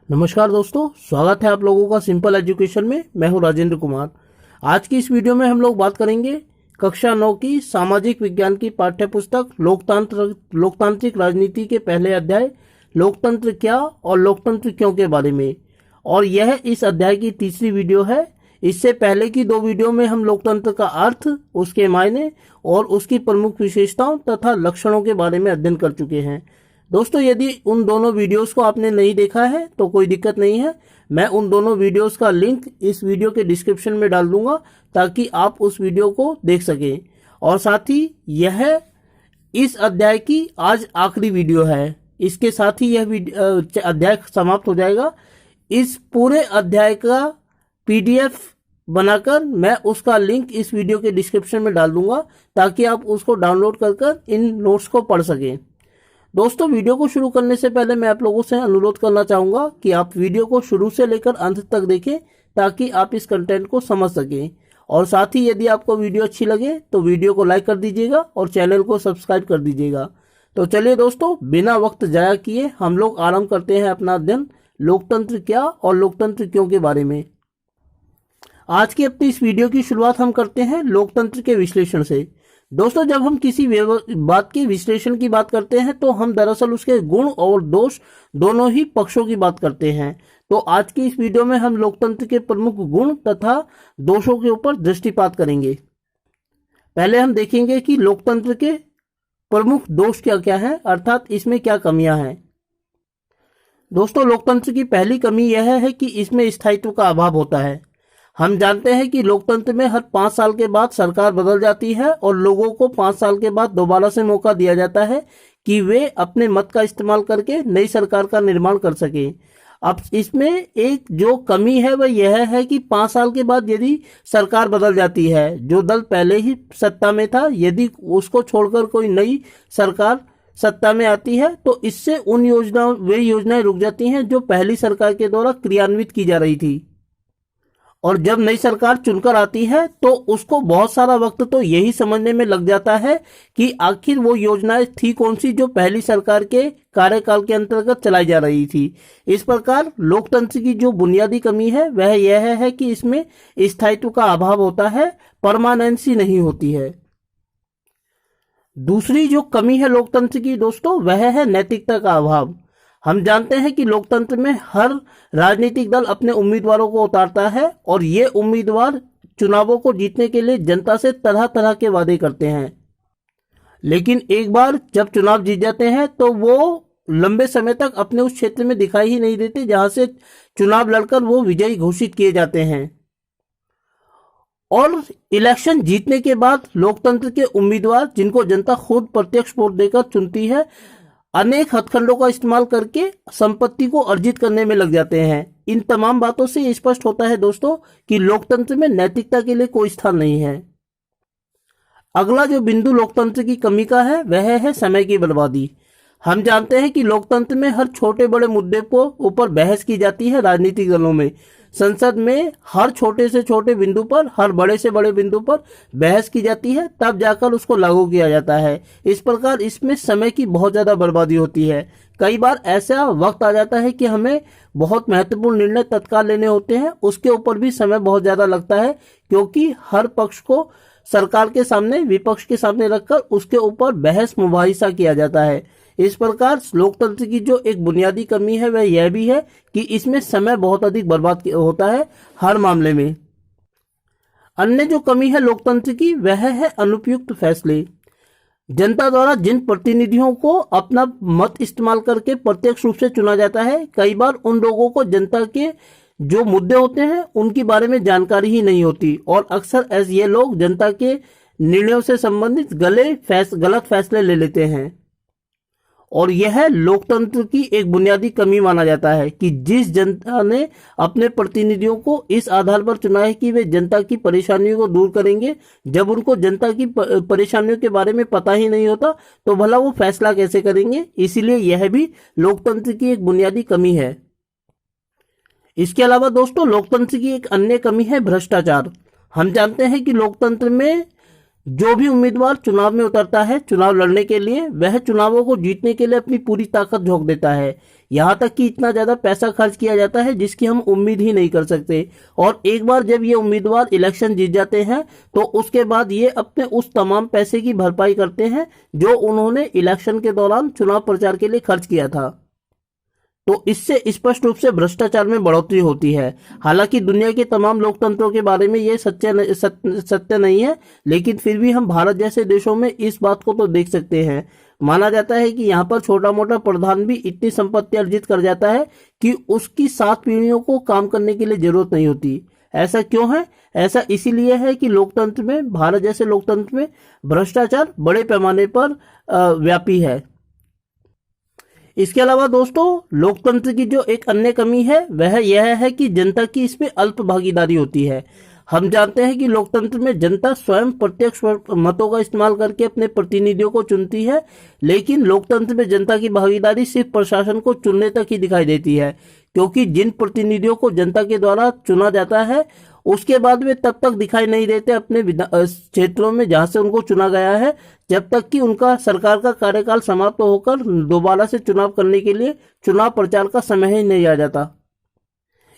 नमस्कार दोस्तों, स्वागत है आप लोगों का सिंपल एजुकेशन में। मैं हूं राजेंद्र कुमार। आज की इस वीडियो में हम लोग बात करेंगे कक्षा 9 की सामाजिक विज्ञान की पाठ्य पुस्तक लोकतांत्रिक राजनीति के पहले अध्याय लोकतंत्र क्या और लोकतंत्र क्यों के बारे में। और यह इस अध्याय की तीसरी वीडियो है। इससे पहले की दो वीडियो में हम लोकतंत्र का अर्थ, उसके मायने और उसकी प्रमुख विशेषताओं तथा लक्षणों के बारे में अध्ययन कर चुके हैं। दोस्तों, यदि उन दोनों वीडियोस को आपने नहीं देखा है तो कोई दिक्कत नहीं है। मैं उन दोनों वीडियोस का लिंक इस वीडियो के डिस्क्रिप्शन में डाल दूंगा ताकि आप उस वीडियो को देख सकें। और साथ ही यह इस अध्याय की आज आखिरी वीडियो है। इसके साथ ही यह अध्याय समाप्त हो जाएगा। इस पूरे अध्याय का पीडीएफ बनाकर मैं उसका लिंक इस वीडियो के डिस्क्रिप्शन में डाल दूंगा ताकि आप उसको डाउनलोड कर इन नोट्स को पढ़ सकें। दोस्तों, वीडियो को शुरू करने से पहले मैं आप लोगों से अनुरोध करना चाहूँगा कि आप वीडियो को शुरू से लेकर अंत तक देखें ताकि आप इस कंटेंट को समझ सकें। और साथ ही यदि आपको वीडियो अच्छी लगे तो वीडियो को लाइक कर दीजिएगा और चैनल को सब्सक्राइब कर दीजिएगा। तो चलिए दोस्तों, बिना वक्त जाया किए हम लोग आरंभ करते हैं अपना अध्ययन लोकतंत्र क्या और लोकतंत्र क्यों के बारे में। आज की अपनी इस वीडियो की शुरुआत हम करते हैं लोकतंत्र के विश्लेषण से। दोस्तों, जब हम किसी बात के विश्लेषण की बात करते हैं तो हम दरअसल उसके गुण और दोष दोनों ही पक्षों की बात करते हैं। तो आज की इस वीडियो में हम लोकतंत्र के प्रमुख गुण तथा दोषों के ऊपर दृष्टिपात करेंगे। पहले हम देखेंगे कि लोकतंत्र के प्रमुख दोष क्या क्या है, अर्थात इसमें क्या कमियां हैं। दोस्तों, लोकतंत्र की पहली कमी यह है कि इसमें स्थायित्व का अभाव होता है। हम जानते हैं कि लोकतंत्र में हर 5 साल के बाद सरकार बदल जाती है और लोगों को 5 साल के बाद दोबारा से मौका दिया जाता है कि वे अपने मत का इस्तेमाल करके नई सरकार का निर्माण कर सकें। अब इसमें एक जो कमी है वह यह है कि 5 साल के बाद यदि सरकार बदल जाती है, जो दल पहले ही सत्ता में था, यदि उसको छोड़कर कोई नई सरकार सत्ता में आती है तो इससे वे योजनाएं रुक जाती हैं जो पहली सरकार के द्वारा क्रियान्वित की जा रही थी। और जब नई सरकार चुनकर आती है तो उसको बहुत सारा वक्त तो यही समझने में लग जाता है कि आखिर वो योजनाएं थी कौन सी जो पहली सरकार के कार्यकाल के अंतर्गत चलाई जा रही थी। इस प्रकार लोकतंत्र की जो बुनियादी कमी है वह यह है कि इसमें स्थायित्व का अभाव होता है, परमानेंसी नहीं होती है। दूसरी जो कमी है लोकतंत्र की दोस्तों, वह है नैतिकता का अभाव। हम जानते हैं कि लोकतंत्र में हर राजनीतिक दल अपने उम्मीदवारों को उतारता है और ये उम्मीदवार चुनावों को जीतने के लिए जनता से तरह तरह के वादे करते हैं, लेकिन एक बार जब चुनाव जीत जाते हैं तो वो लंबे समय तक अपने उस क्षेत्र में दिखाई ही नहीं देते जहां से चुनाव लड़कर वो विजयी घोषित किए जाते हैं। और इलेक्शन जीतने के बाद लोकतंत्र के उम्मीदवार, जिनको जनता खुद प्रत्यक्ष वोट देकर चुनती है, अनेक हथकंडों का इस्तेमाल करके संपत्ति को अर्जित करने में लग जाते हैं। इन तमाम बातों से स्पष्ट होता है दोस्तों कि लोकतंत्र में नैतिकता के लिए कोई स्थान नहीं है। अगला जो बिंदु लोकतंत्र की कमी का है वह है समय की बर्बादी। हम जानते हैं कि लोकतंत्र में हर छोटे बड़े मुद्दे को ऊपर बहस की जाती है। राजनीतिक दलों में, संसद में हर छोटे से छोटे बिंदु पर, हर बड़े से बड़े बिंदु पर बहस की जाती है, तब जाकर उसको लागू किया जाता है। इस प्रकार इसमें समय की बहुत ज्यादा बर्बादी होती है। कई बार ऐसा वक्त आ जाता है कि हमें बहुत महत्वपूर्ण निर्णय तत्काल लेने होते हैं, उसके ऊपर भी समय बहुत ज्यादा लगता है, क्योंकि हर पक्ष को सरकार के सामने, विपक्ष के सामने रखकर उसके ऊपर बहस मुबाहिसा किया जाता है। इस प्रकार लोकतंत्र की जो एक बुनियादी कमी है वह यह भी है कि इसमें समय बहुत अधिक बर्बाद होता है हर मामले में। अन्य जो कमी है लोकतंत्र की वह है अनुपयुक्त फैसले। जनता द्वारा जिन प्रतिनिधियों को अपना मत इस्तेमाल करके प्रत्यक्ष रूप से चुना जाता है, कई बार उन लोगों को जनता के जो मुद्दे होते हैं उनके बारे में जानकारी ही नहीं होती और अक्सर ये लोग जनता के निर्णयों से संबंधित गलत फैसले ले लेते हैं। और यह लोकतंत्र की एक बुनियादी कमी माना जाता है कि जिस जनता ने अपने प्रतिनिधियों को इस आधार पर चुना है कि वे जनता की परेशानियों को दूर करेंगे, जब उनको जनता की परेशानियों के बारे में पता ही नहीं होता तो भला वो फैसला कैसे करेंगे। इसीलिए यह भी लोकतंत्र की एक बुनियादी कमी है। इसके अलावा दोस्तों, लोकतंत्र की एक अन्य कमी है भ्रष्टाचार। हम जानते हैं कि लोकतंत्र में जो भी उम्मीदवार चुनाव में उतरता है चुनाव लड़ने के लिए, वह चुनावों को जीतने के लिए अपनी पूरी ताकत झोंक देता है। यहाँ तक कि इतना ज्यादा पैसा खर्च किया जाता है जिसकी हम उम्मीद ही नहीं कर सकते। और एक बार जब ये उम्मीदवार इलेक्शन जीत जाते हैं तो उसके बाद ये अपने उस तमाम पैसे की भरपाई करते हैं जो उन्होंने इलेक्शन के दौरान चुनाव प्रचार के लिए खर्च किया था। तो इससे स्पष्ट रूप से भ्रष्टाचार में बढ़ोतरी होती है। हालांकि दुनिया के तमाम लोकतंत्रों के बारे में ये सत्य नहीं है, लेकिन फिर भी हम भारत जैसे देशों में इस बात को तो देख सकते हैं। माना जाता है कि यहाँ पर छोटा मोटा प्रधान भी इतनी संपत्ति अर्जित कर जाता है कि उसकी 7 पीढ़ियों को काम करने के लिए जरूरत नहीं होती। ऐसा क्यों है? ऐसा इसीलिए है कि लोकतंत्र में, भारत जैसे लोकतंत्र में भ्रष्टाचार बड़े पैमाने पर व्यापी है। इसके अलावा दोस्तों, लोकतंत्र की जो एक अन्य कमी है वह यह है कि जनता की इसमें अल्प भागीदारी होती है। हम जानते हैं कि लोकतंत्र में जनता स्वयं प्रत्यक्ष मतों का इस्तेमाल करके अपने प्रतिनिधियों को चुनती है, लेकिन लोकतंत्र में जनता की भागीदारी सिर्फ प्रशासन को चुनने तक ही दिखाई देती है, क्योंकि जिन प्रतिनिधियों को जनता के द्वारा चुना जाता है उसके बाद वे तब तक दिखाई नहीं देते अपने क्षेत्रों में जहां से उनको चुना गया है, जब तक कि उनका सरकार का कार्यकाल समाप्त होकर दोबारा से चुनाव करने के लिए चुनाव प्रचार का समय ही नहीं आ जाता।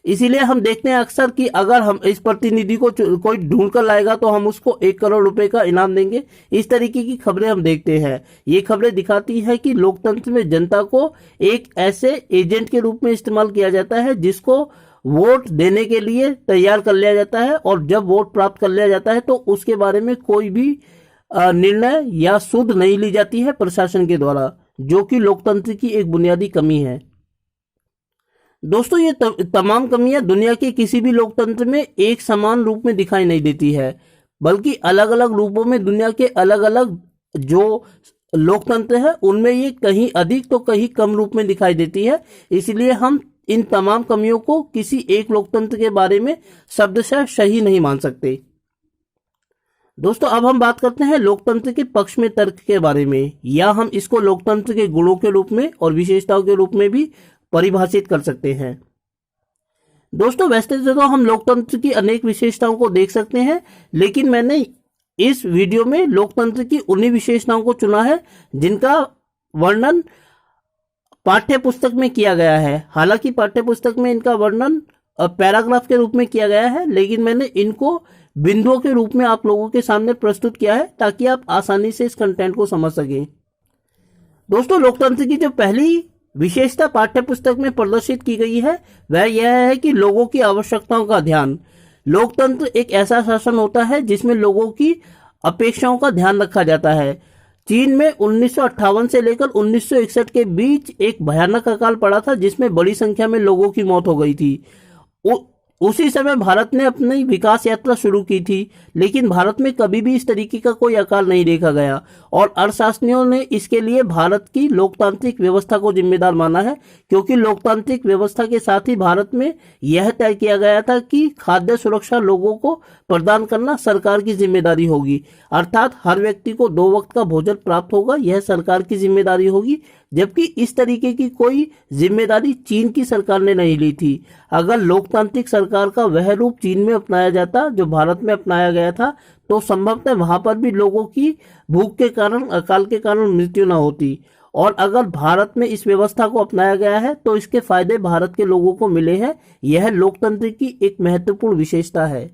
इसीलिए हम देखते हैं अक्सर कि अगर हम इस प्रतिनिधि को कोई ढूंढ कर लाएगा तो हम उसको 1 करोड़ रुपए का इनाम देंगे। इस तरीके की खबरें हम देखते हैं। ये खबरें दिखाती है कि लोकतंत्र में जनता को एक ऐसे एजेंट के रूप में इस्तेमाल किया जाता है जिसको वोट देने के लिए तैयार कर लिया जाता है, और जब वोट प्राप्त कर लिया जाता है तो उसके बारे में कोई भी निर्णय या सुध नहीं ली जाती है प्रशासन के द्वारा, जो कि लोकतंत्र की एक बुनियादी कमी है। दोस्तों, ये तमाम कमियां दुनिया के किसी भी लोकतंत्र में एक समान रूप में दिखाई नहीं देती है, बल्कि अलग अलग रूपों में दुनिया के अलग अलग जो लोकतंत्र है उनमें ये कहीं अधिक तो कहीं कम रूप में दिखाई देती है। इसलिए हम इन तमाम कमियों को किसी एक लोकतंत्र के बारे में शब्दशः सही नहीं मान सकते। दोस्तों, अब हम बात करते हैं लोकतंत्र के पक्ष में तर्क के बारे में, या हम इसको लोकतंत्र के गुणों के रूप में और विशेषताओं के रूप में भी परिभाषित कर सकते हैं। दोस्तों, वैसे तो हम लोकतंत्र की अनेक विशेषताओं को देख सकते हैं, लेकिन मैंने इस वीडियो में लोकतंत्र की उन्हीं विशेषताओं को चुना है जिनका वर्णन पाठ्य पुस्तक में किया गया है। हालांकि पाठ्य पुस्तक में इनका वर्णन पैराग्राफ के रूप में किया गया है, लेकिन मैंने इनको बिंदुओं के रूप में आप लोगों के सामने प्रस्तुत किया है ताकि आप आसानी से इस कंटेंट को समझ सकें। दोस्तों, लोकतंत्र की जो पहली विशेषता पाठ्य पुस्तक में प्रदर्शित की गई है वह यह है कि लोगों की आवश्यकताओं का ध्यान। लोकतंत्र एक ऐसा शासन होता है जिसमें लोगों की अपेक्षाओं का ध्यान रखा जाता है। चीन में 1958 से लेकर 1961 के बीच एक भयानक अकाल पड़ा था जिसमें बड़ी संख्या में लोगों की मौत हो गई थी। उसी समय भारत ने अपनी विकास यात्रा शुरू की थी, लेकिन भारत में कभी भी इस तरीके का कोई अकाल नहीं देखा गया, और अर्थशास्त्रियों ने इसके लिए भारत की लोकतांत्रिक व्यवस्था को जिम्मेदार माना है, क्योंकि लोकतांत्रिक व्यवस्था के साथ ही भारत में यह तय किया गया था कि खाद्य सुरक्षा लोगों को प्रदान करना सरकार की जिम्मेदारी होगी, अर्थात हर व्यक्ति को 2 वक्त का भोजन प्राप्त होगा, यह सरकार की जिम्मेदारी होगी। जबकि इस तरीके की कोई जिम्मेदारी चीन की सरकार ने नहीं ली थी। अगर लोकतांत्रिक सरकार का वह रूप चीन में अपनाया जाता जो भारत में अपनाया गया था, तो संभवतः वहां पर भी लोगों की भूख के कारण, अकाल के कारण मृत्यु न होती। और अगर भारत में इस व्यवस्था को अपनाया गया है तो इसके फायदे भारत के लोगों को मिले हैं। यह लोकतंत्र की एक महत्वपूर्ण विशेषता है।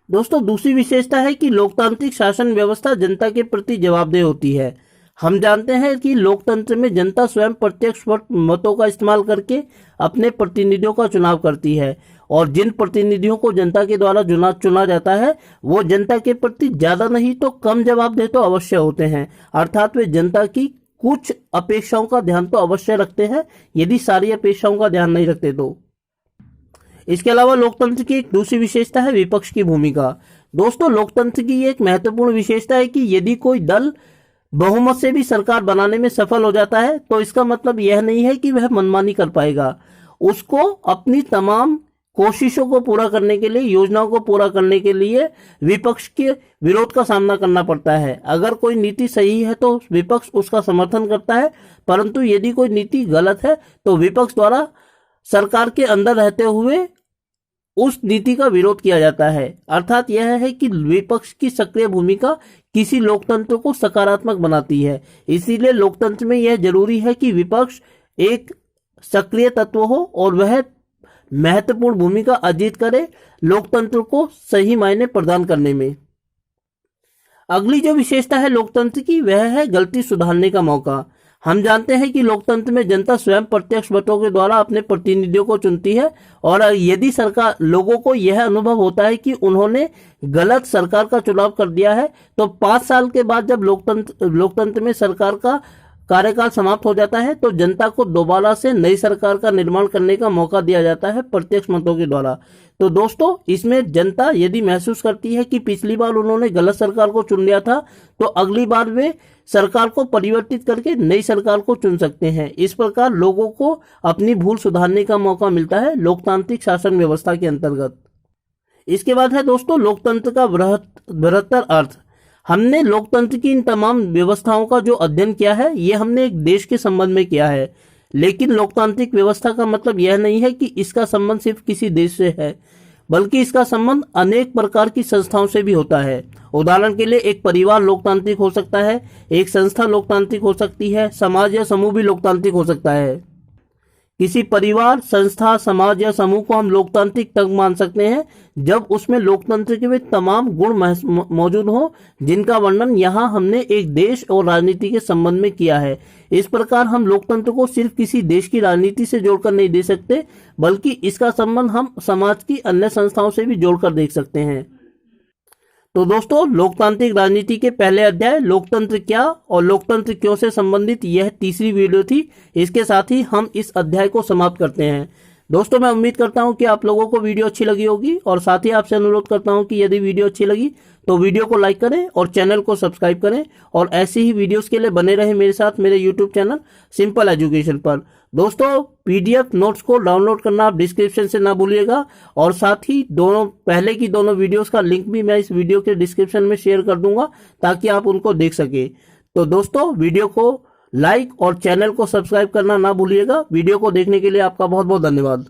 दोस्तों, दूसरी विशेषता है कि लोकतांत्रिक शासन व्यवस्था जनता के प्रति जवाबदेह होती है। हम जानते हैं कि लोकतंत्र में जनता स्वयं प्रत्यक्ष मतों का इस्तेमाल करके अपने प्रतिनिधियों का चुनाव करती है, और जिन प्रतिनिधियों को जनता के द्वारा चुना जाता है वो जनता के प्रति ज्यादा नहीं तो कम जवाबदेह तो अवश्य होते हैं, अर्थात वे जनता की कुछ अपेक्षाओं का ध्यान तो अवश्य रखते हैं, यदि सारी अपेक्षाओं का ध्यान नहीं रखते तो। इसके अलावा लोकतंत्र की एक दूसरी विशेषता है विपक्ष की भूमिका। दोस्तों, लोकतंत्र की एक महत्वपूर्ण विशेषता है कि यदि कोई दल बहुमत से भी सरकार बनाने में सफल हो जाता है तो इसका मतलब यह नहीं है कि वह मनमानी कर पाएगा। उसको अपनी तमाम कोशिशों को पूरा करने के लिए, योजनाओं को पूरा करने के लिए विपक्ष के विरोध का सामना करना पड़ता है। अगर कोई नीति सही है तो विपक्ष उसका समर्थन करता है, परंतु यदि कोई नीति गलत है तो विपक्ष द्वारा सरकार के अंदर रहते हुए उस नीति का विरोध किया जाता है। अर्थात यह है कि विपक्ष की सक्रिय भूमिका किसी लोकतंत्र को सकारात्मक बनाती है। इसीलिए लोकतंत्र में यह जरूरी है कि विपक्ष एक सक्रिय तत्व हो और वह महत्वपूर्ण भूमिका अर्जित करे लोकतंत्र को सही मायने प्रदान करने में। अगली जो विशेषता है लोकतंत्र की वह है गलती सुधारने का मौका। हम जानते हैं कि लोकतंत्र में जनता स्वयं प्रत्यक्ष वोटों के द्वारा अपने प्रतिनिधियों को चुनती है और यदि सरकार लोगों को यह अनुभव होता है कि उन्होंने गलत सरकार का चुनाव कर दिया है तो 5 साल के बाद जब लोकतंत्र में सरकार का कार्यकाल समाप्त हो जाता है तो जनता को दोबारा से नई सरकार का निर्माण करने का मौका दिया जाता है प्रत्यक्ष मतों के द्वारा। तो दोस्तों इसमें जनता यदि महसूस करती है कि पिछली बार उन्होंने गलत सरकार को चुन लिया था तो अगली बार वे सरकार को परिवर्तित करके नई सरकार को चुन सकते हैं। इस प्रकार लोगों को अपनी भूल सुधारने का मौका मिलता है लोकतांत्रिक शासन व्यवस्था के अंतर्गत। इसके बाद है दोस्तों लोकतंत्र का बृहत्तर अर्थ। हमने लोकतंत्र की इन तमाम व्यवस्थाओं का जो अध्ययन किया है ये हमने एक देश के संबंध में किया है, लेकिन लोकतांत्रिक व्यवस्था का मतलब यह नहीं है कि इसका संबंध सिर्फ किसी देश से है, बल्कि इसका संबंध अनेक प्रकार की संस्थाओं से भी होता है। उदाहरण के लिए एक परिवार लोकतांत्रिक हो सकता है, एक संस्था लोकतांत्रिक हो सकती है, समाज या समूह भी लोकतांत्रिक हो सकता है। किसी परिवार, संस्था, समाज या समूह को हम लोकतांत्रिक तब मान सकते हैं जब उसमें लोकतंत्र के वे तमाम गुण मौजूद हों जिनका वर्णन यहाँ हमने एक देश और राजनीति के संबंध में किया है। इस प्रकार हम लोकतंत्र को सिर्फ किसी देश की राजनीति से जोड़कर नहीं दे सकते, बल्कि इसका संबंध हम समाज की अन्य संस्थाओं से भी जोड़कर देख सकते हैं। तो दोस्तों लोकतांत्रिक राजनीति के पहले अध्याय लोकतंत्र क्या और लोकतंत्र क्यों से संबंधित यह तीसरी वीडियो थी। इसके साथ ही हम इस अध्याय को समाप्त करते हैं। दोस्तों मैं उम्मीद करता हूं कि आप लोगों को वीडियो अच्छी लगी होगी और साथ ही आपसे अनुरोध करता हूं कि यदि वीडियो अच्छी लगी तो वीडियो को लाइक करें और चैनल को सब्सक्राइब करें और ऐसी ही वीडियोस के लिए बने रहे मेरे साथ मेरे यूट्यूब चैनल सिंपल एजुकेशन पर। दोस्तों पीडीएफ नोट्स को डाउनलोड करना आप डिस्क्रिप्शन से ना भूलिएगा और साथ ही दोनों पहले की दोनों वीडियोस का लिंक भी मैं इस वीडियो के डिस्क्रिप्शन में शेयर कर दूंगा ताकि आप उनको देख सके। तो दोस्तों वीडियो को लाइक और चैनल को सब्सक्राइब करना ना भूलिएगा। वीडियो को देखने के लिए आपका बहुत बहुत धन्यवाद।